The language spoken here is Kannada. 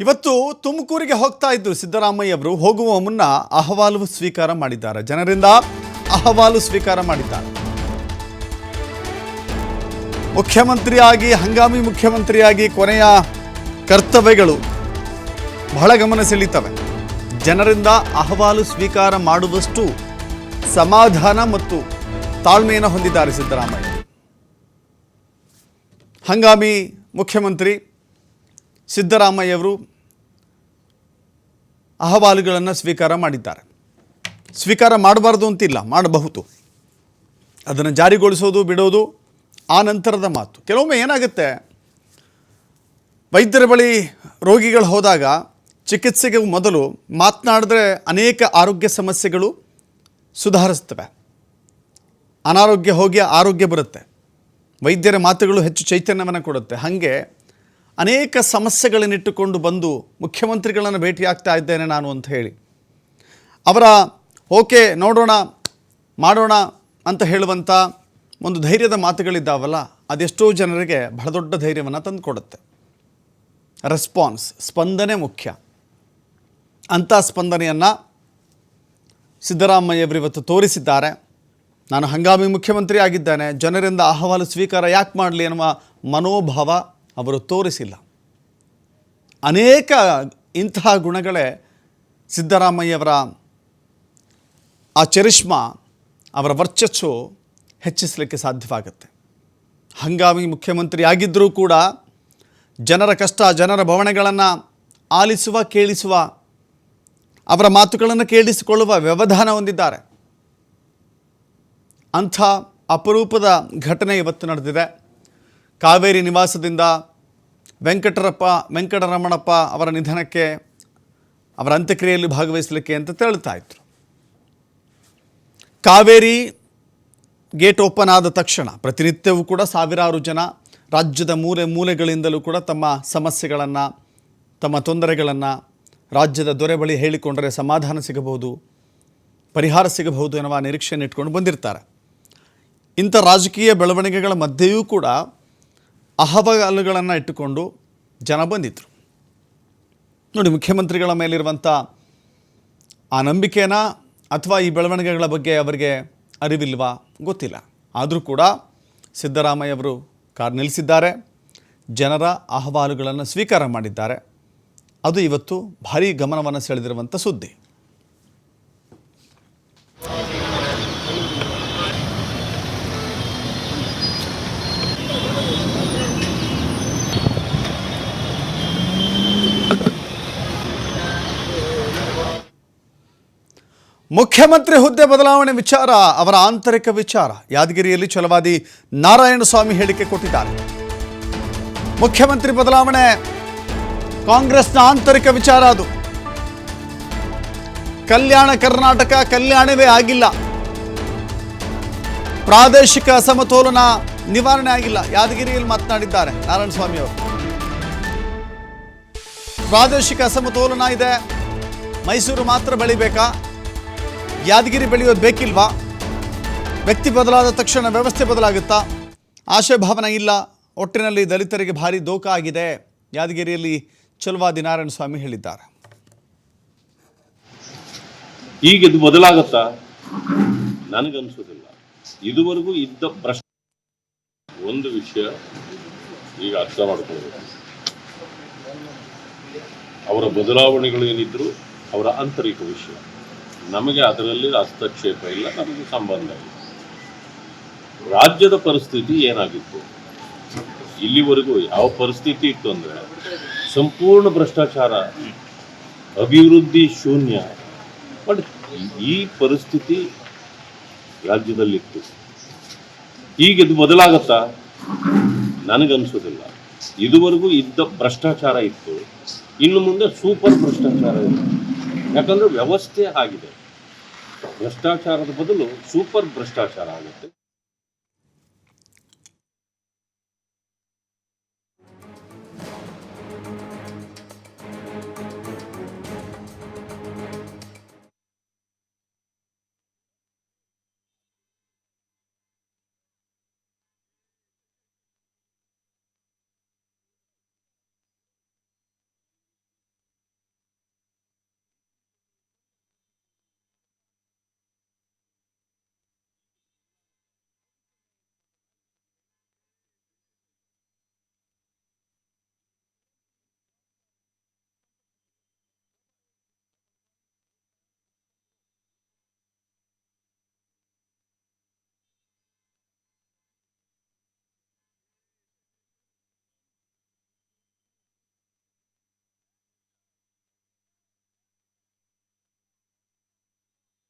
ಇವತ್ತು ತುಮಕೂರಿಗೆ ಹೋಗ್ತಾ ಇದ್ರು ಸಿದ್ದರಾಮಯ್ಯ ಅವರು. ಹೋಗುವ ಮುನ್ನ ಅಹವಾಲು ಸ್ವೀಕಾರ ಮಾಡಿದ್ದಾರೆ. ಜನರಿಂದ ಅಹವಾಲು ಸ್ವೀಕಾರ ಮಾಡಿದ್ದಾರೆ. ಮುಖ್ಯಮಂತ್ರಿಯಾಗಿ, ಹಂಗಾಮಿ ಮುಖ್ಯಮಂತ್ರಿಯಾಗಿ ಕೊನೆಯ ಕರ್ತವ್ಯಗಳು ಬಹಳ ಗಮನ ಸೆಳೀತವೆ. ಜನರಿಂದ ಅಹವಾಲು ಸ್ವೀಕಾರ ಮಾಡುವಷ್ಟು ಸಮಾಧಾನ ಮತ್ತು ತಾಳ್ಮೆಯನ್ನು ಹೊಂದಿದ್ದಾರೆ ಸಿದ್ದರಾಮಯ್ಯ. ಹಂಗಾಮಿ ಮುಖ್ಯಮಂತ್ರಿ ಸಿದ್ದರಾಮಯ್ಯವರು ಅಹವಾಲುಗಳನ್ನು ಸ್ವೀಕಾರ ಮಾಡಿದ್ದಾರೆ. ಸ್ವೀಕಾರ ಮಾಡಬಾರ್ದು ಅಂತಿಲ್ಲ, ಮಾಡಬಹುದು. ಅದನ್ನು ಜಾರಿಗೊಳಿಸೋದು ಬಿಡೋದು ಆ ನಂತರದ ಮಾತು. ಕೆಲವೊಮ್ಮೆ ಏನಾಗುತ್ತೆ, ವೈದ್ಯರ ಬಳಿ ರೋಗಿಗಳು ಹೋದಾಗ ಚಿಕಿತ್ಸೆಗೆ ಮೊದಲು ಮಾತನಾಡಿದ್ರೆ ಅನೇಕ ಆರೋಗ್ಯ ಸಮಸ್ಯೆಗಳು ಸುಧಾರಿಸ್ತವೆ. ಅನಾರೋಗ್ಯ ಹೋಗಿ ಆರೋಗ್ಯ ಬರುತ್ತೆ. ವೈದ್ಯರ ಮಾತುಗಳು ಹೆಚ್ಚು ಚೈತನ್ಯವನ್ನು ಕೊಡುತ್ತೆ. ಹಾಗೆ ಅನೇಕ ಸಮಸ್ಯೆಗಳನ್ನಿಟ್ಟುಕೊಂಡು ಬಂದು ಮುಖ್ಯಮಂತ್ರಿಗಳನ್ನು ಭೇಟಿಯಾಗ್ತಾ ಇದ್ದೇನೆ ನಾನು ಅಂತ ಹೇಳಿ ಅವರ ಓಕೆ ನೋಡೋಣ ಮಾಡೋಣ ಅಂತ ಹೇಳುವಂಥ ಒಂದು ಧೈರ್ಯದ ಮಾತುಗಳಿದ್ದಾವಲ್ಲ, ಅದೆಷ್ಟೋ ಜನರಿಗೆ ಬಹಳ ದೊಡ್ಡ ಧೈರ್ಯವನ್ನು ತಂದುಕೊಡುತ್ತೆ. ರೆಸ್ಪಾನ್ಸ್, ಸ್ಪಂದನೆ ಮುಖ್ಯ. ಅಂಥ ಸ್ಪಂದನೆಯನ್ನು ಸಿದ್ದರಾಮಯ್ಯವರು ಇವತ್ತು ತೋರಿಸಿದ್ದಾರೆ. ನಾನು ಹಂಗಾಮಿ ಮುಖ್ಯಮಂತ್ರಿ ಆಗಿದ್ದೇನೆ, ಜನರಿಂದ ಅಹವಾಲು ಸ್ವೀಕಾರ ಯಾಕೆ ಮಾಡಲಿ ಎನ್ನುವ ಮನೋಭಾವ ಅವರು ತೋರಿಸಿಲ್ಲ. ಅನೇಕ ಇಂತಹ ಗುಣಗಳೇ ಸಿದ್ದರಾಮಯ್ಯವರ ಆ ಚರಿಷ್ಮಾ, ಅವರ ವರ್ಚಸ್ಸು ಹೆಚ್ಚಿಸಲಿಕ್ಕೆ ಸಾಧ್ಯವಾಗುತ್ತೆ. ಹಂಗಾಮಿ ಮುಖ್ಯಮಂತ್ರಿ ಆಗಿದ್ದರೂ ಕೂಡ ಜನರ ಕಷ್ಟ, ಜನರ ಭವಣೆಗಳನ್ನು ಆಲಿಸುವ, ಕೇಳಿಸುವ, ಅವರ ಮಾತುಗಳನ್ನು ಕೇಳಿಸಿಕೊಳ್ಳುವ ವ್ಯವಧಾನ ಹೊಂದಿದ್ದಾರೆ. ಅಂಥ ಅಪರೂಪದ ಘಟನೆ ಇವತ್ತು ನಡೆದಿದೆ. ಕಾವೇರಿ ನಿವಾಸದಿಂದ ವೆಂಕಟರಮಣಪ್ಪ ಅವರ ನಿಧನಕ್ಕೆ, ಅವರ ಅಂತ್ಯಕ್ರಿಯೆಯಲ್ಲಿ ಭಾಗವಹಿಸಲಿಕ್ಕೆ ಅಂತ ತೆರಳುತ್ತಾ ಇದ್ರು. ಕಾವೇರಿ ಗೇಟ್ ಓಪನ್ ಆದ ತಕ್ಷಣ ಪ್ರತಿನಿತ್ಯವೂ ಕೂಡ ಸಾವಿರಾರು ಜನ ರಾಜ್ಯದ ಮೂಲೆ ಮೂಲೆಗಳಿಂದಲೂ ಕೂಡ ತಮ್ಮ ಸಮಸ್ಯೆಗಳನ್ನು, ತಮ್ಮ ತೊಂದರೆಗಳನ್ನು ರಾಜ್ಯದ ದೊರೆ ಬಳಿ ಹೇಳಿಕೊಂಡರೆ ಸಮಾಧಾನ ಸಿಗಬಹುದು, ಪರಿಹಾರ ಸಿಗಬಹುದು ಎನ್ನುವ ನಿರೀಕ್ಷೆಯನ್ನು ಇಟ್ಕೊಂಡು ಬಂದಿರ್ತಾರೆ. ಇಂಥ ರಾಜಕೀಯ ಬೆಳವಣಿಗೆಗಳ ಮಧ್ಯೆಯೂ ಕೂಡ ಅಹವಾಲುಗಳನ್ನು ಇಟ್ಟುಕೊಂಡು ಜನ ಬಂದಿದ್ದರು. ನೋಡಿ, ಮುಖ್ಯಮಂತ್ರಿಗಳ ಮೇಲಿರುವಂಥ ಆ ನಂಬಿಕೆನ ಅಥವಾ ಈ ಬೆಳವಣಿಗೆಗಳ ಬಗ್ಗೆ ಅವರಿಗೆ ಅರಿವಿಲ್ವಾ ಗೊತ್ತಿಲ್ಲ. ಆದರೂ ಕೂಡ ಸಿದ್ದರಾಮಯ್ಯವರು ಕಾರ್ ನಿಲ್ಲಿಸಿದ್ದಾರೆ, ಜನರ ಅಹವಾಲುಗಳನ್ನು ಸ್ವೀಕಾರ ಮಾಡಿದ್ದಾರೆ. ಅದು ಇವತ್ತು ಭಾರೀ ಗಮನವನ್ನು ಸೆಳೆದಿರುವಂಥ ಸುದ್ದಿ. ಮುಖ್ಯಮಂತ್ರಿ ಹುದ್ದೆ ಬದಲಾವಣೆ ವಿಚಾರ ಅವರ ಆಂತರಿಕ ವಿಚಾರ. ಯಾದಗಿರಿಯಲ್ಲಿ ಛಲವಾದಿ ನಾರಾಯಣಸ್ವಾಮಿ ಹೇಳಿಕೆ ಕೊಟ್ಟಿದ್ದಾರೆ. ಮುಖ್ಯಮಂತ್ರಿ ಬದಲಾವಣೆ ಕಾಂಗ್ರೆಸ್ನ ಆಂತರಿಕ ವಿಚಾರ. ಅದು ಕಲ್ಯಾಣ ಕರ್ನಾಟಕ ಕಲ್ಯಾಣವೇ ಆಗಿಲ್ಲ, ಪ್ರಾದೇಶಿಕ ಅಸಮತೋಲನ ನಿವಾರಣೆ ಆಗಿಲ್ಲ. ಯಾದಗಿರಿಯಲ್ಲಿ ಮಾತನಾಡಿದ್ದಾರೆ ನಾರಾಯಣಸ್ವಾಮಿ ಅವರು. ಪ್ರಾದೇಶಿಕ ಅಸಮತೋಲನ ಇದೆ, ಮೈಸೂರು ಮಾತ್ರ ಬೆಳಿಬೇಕಾ, ಯಾದಗಿರಿ ಬೆಳೆಯೋದು ಬೇಕಿಲ್ವಾ? ವ್ಯಕ್ತಿ ಬದಲಾದ ತಕ್ಷಣ ವ್ಯವಸ್ಥೆ ಬದಲಾಗುತ್ತಾ? ಆಶಯ ಭಾವನೆ ಇಲ್ಲ. ಒಟ್ಟಿನಲ್ಲಿ ದಲಿತರಿಗೆ ಭಾರಿ ದೋಖ ಆಗಿದೆ, ಯಾದಗಿರಿಯಲ್ಲಿ ಛಲವಾದಿ ನಾರಾಯಣಸ್ವಾಮಿ ಹೇಳಿದ್ದಾರೆ. ಈಗ ಇದು ಬದಲಾಗುತ್ತಾ? ನನಗನ್ಸೋದಿಲ್ಲ. ಇದುವರೆಗೂ ಇದ್ದ ಪ್ರಶ್ನೆ ಒಂದು ವಿಷಯ ಈಗ ಅರ್ಥ ಮಾಡ್ಕೊಳ್ಬೇಕು. ಅವರ ಬದಲಾವಣೆಗಳು ಏನಿದ್ರು ಅವರ ಆಂತರಿಕ ವಿಷಯ. ನಮಗೆ ಅದರಲ್ಲಿ ಹಸ್ತಕ್ಷೇಪ ಇಲ್ಲ, ನಮಗೆ ಸಂಬಂಧ ಇಲ್ಲ. ರಾಜ್ಯದ ಪರಿಸ್ಥಿತಿ ಏನಾಗಿತ್ತು, ಇಲ್ಲಿವರೆಗೂ ಯಾವ ಪರಿಸ್ಥಿತಿ ಇತ್ತು ಅಂದರೆ ಸಂಪೂರ್ಣ ಭ್ರಷ್ಟಾಚಾರ, ಅಭಿವೃದ್ಧಿ ಶೂನ್ಯ. ಬಟ್ ಈ ಪರಿಸ್ಥಿತಿ ರಾಜ್ಯದಲ್ಲಿತ್ತು. ಈಗ ಇದು ಬದಲಾಗುತ್ತಾ? ನನಗನ್ಸೋದಿಲ್ಲ. ಇದುವರೆಗೂ ಇದ್ದ ಭ್ರಷ್ಟಾಚಾರ ಇತ್ತು, ಇನ್ನು ಮುಂದೆ ಸೂಪರ್ ಭ್ರಷ್ಟಾಚಾರ ಇದೆ. ಯಾಕಂದರೆ ವ್ಯವಸ್ಥೆ ಆಗಿದೆ. ಭ್ರಷ್ಟಾಚಾರದ ಬದಲು ಸೂಪರ್ ಭ್ರಷ್ಟಾಚಾರ ಆಗುತ್ತೆ.